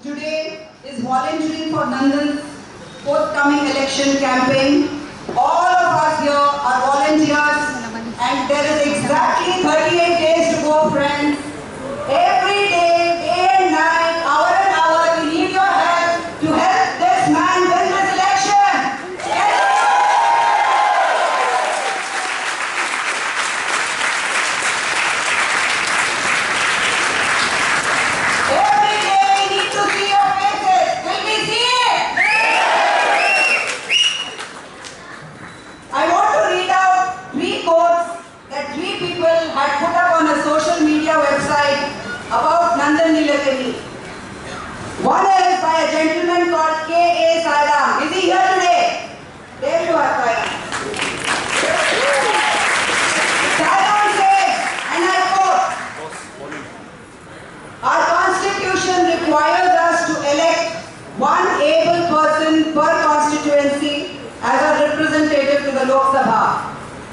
today is volunteering for Nandan's forthcoming election campaign. All of us here are volunteers and there is exactly 38 days to go, friends. Every day, day and night, hour and hour, we need your help to help this man win this election. Every day we need to see your faces. Will we see it? I want to read out 3 quotes that 3 people had put up on a social media website about Nandan Nilekani. One is by a gentleman called K.A. Saroja. Is he here today? There you are, Saroja. Saroja says, and I quote, our constitution requires us to elect one able person per constituency as a representative to the Lok Sabha.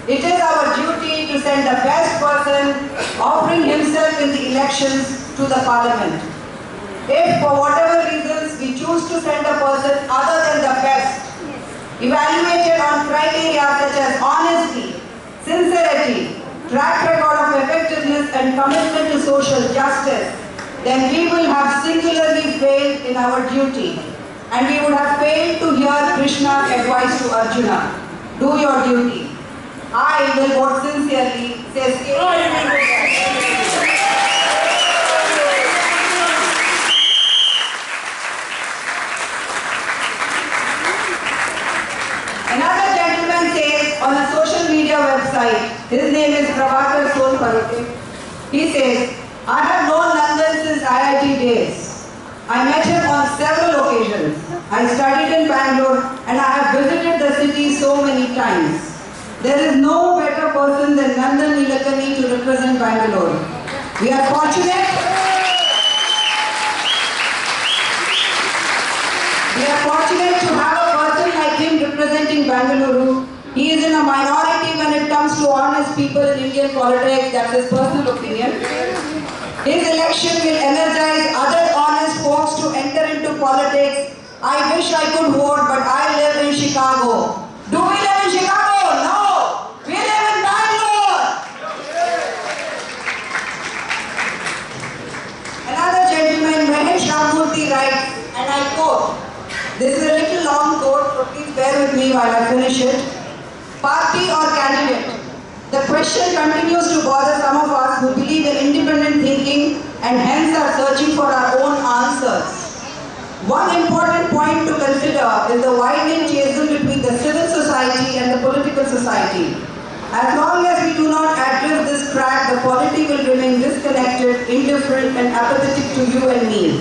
It is our duty to send the best person offering himself in the elections to the parliament. If for whatever reasons we choose to send a person other than the best, evaluated on criteria such as honesty, sincerity, track record of effectiveness and commitment to social justice, then we will have singularly failed in our duty. And we would have failed to hear Krishna's advice to Arjuna. Do your duty. I will vote sincerely, says Another gentleman says on a social media website, his name is He says, I have known Nandan since IIT days. I met him on several occasions. I studied in Bangalore and I have visited the city so many times. There is no better person than Nandan Nilekani to represent Bangalore. We are fortunate. We are fortunate to have a person like him representing Bangalore. He is in a minority when it comes to honest people in Indian politics. That's his personal opinion. His election will energize other honest folks to enter into politics. I wish I could vote, but I live in Chicago. Do we live in Chicago? No. We live in Bangalore. Another gentleman, writes, and I quote, this is a little long quote, so please bear with me while I finish it. Party or candidate? The question continues to bother some of us who believe in independent thinking and hence are searching for our own answers. One important point to consider is the widening chasm between the civil society and the political society. As long as we do not address this crack, the polity will remain disconnected, indifferent and apathetic to you and me.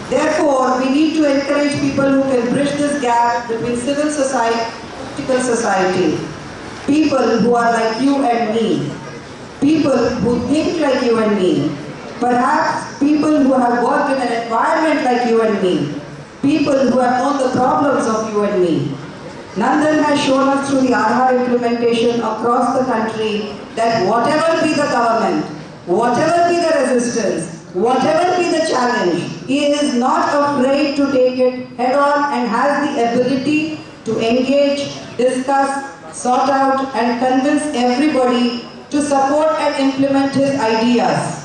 Therefore, we need to encourage people who can bridge this gap between civil society and political society. People who are like you and me. People who think like you and me. Perhaps people who have worked in an environment like you and me. People who have known the problems of you and me. Nandan has shown us through the Aadhaar implementation across the country that whatever be the government, whatever be the resistance, whatever be the challenge, he is not afraid to take it head on and has the ability to engage, discuss, sort out and convince everybody to support and implement his ideas.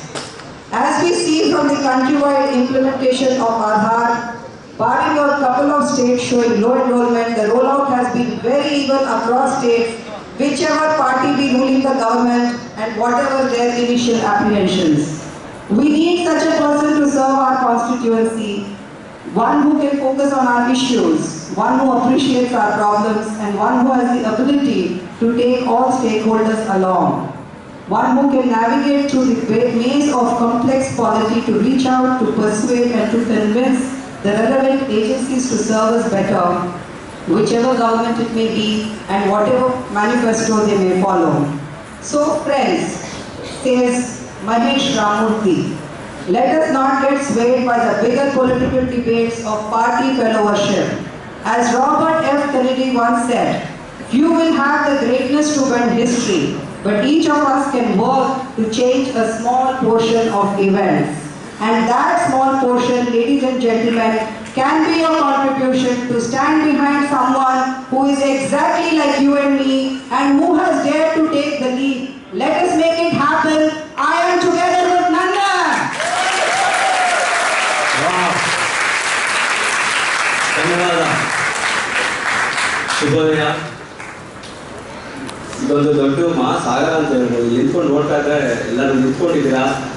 As we see from the countrywide implementation of Aadhaar, barring a couple of states showing low enrollment, the rollout has been very even across states, whichever party be ruling the government and whatever their initial apprehensions. We need such a person to serve our constituency, one who can focus on our issues, one who appreciates our problems and one who has the ability to take all stakeholders along. One who can navigate through the maze of complex polity to reach out, to persuade and to convince the relevant agencies to serve us better, whichever government it may be and whatever manifesto they may follow. So friends, says Mahesh Ramurthy, let us not get swayed by the bigger political debates of party fellowship. As Robert F. Kennedy once said, few will have the greatness to bend history, but each of us can work to change a small portion of events. And that small portion, ladies and gentlemen, can be your contribution to stand behind someone who is exactly like you and me and who has dared to take the lead. Let us make it happen. I am together with Nandan. Wow. ಧನ್ಯವಾದ. ಶುಭೋದಯ. ಇದೊಂದು ದೊಡ್ಡ ಮಹಾಸಾಗರ ಅಂತ ಹೇಳ್ಬೋದು. ನಿಂತ್ಕೊಂಡು ನೋಡ್ತಾ ಇದ್ರೆ ಎಲ್ಲರೂ ನಿಂತ್ಕೊಂಡಿದ್ದೀರಾ.